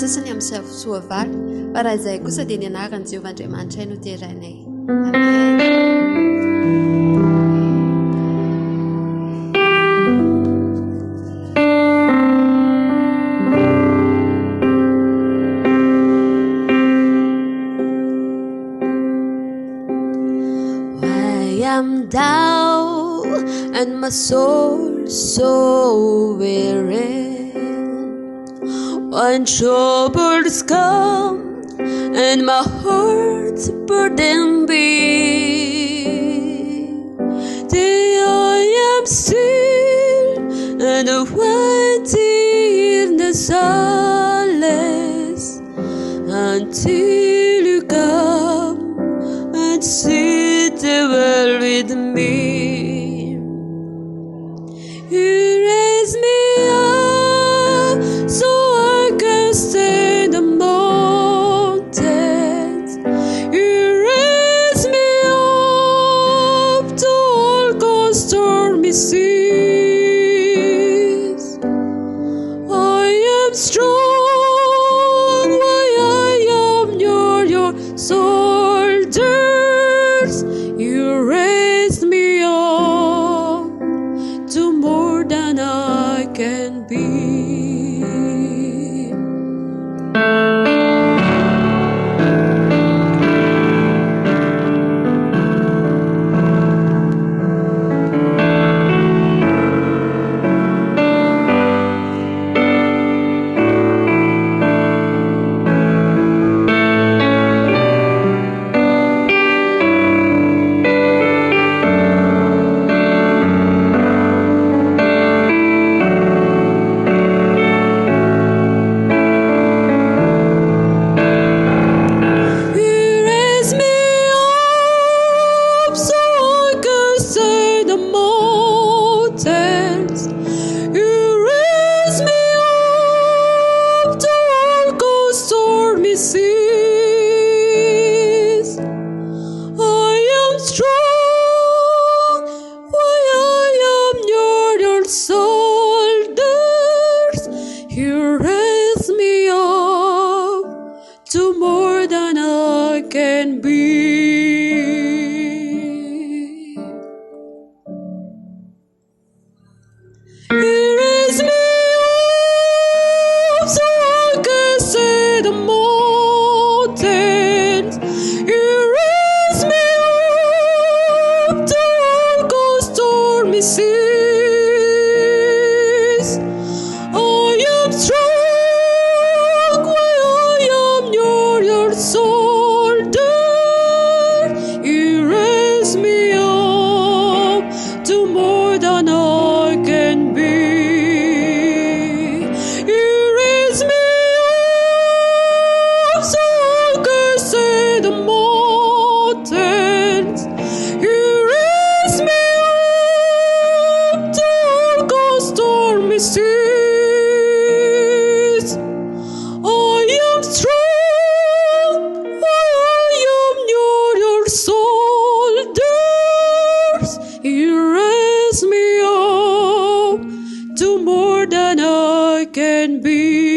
sasany amin'izay avosoa valo fa raha izay kosa dia ny anarany Jehovah Andriamanitra no teranay. Amen. I'm down and my soul so weary. When troubles come and my heart's burden be, then I am still and waiting in the silence until you come and sit well with me. You raise me up so I can stand the mountains. You raise me up to all God's stormy seas. I am strong while I am your soldiers. You raised me up to more than I can be. You raise me up to more than I can be. You raise me up so I can see the mountains. You raise me up to all God's stormy seas. Can be.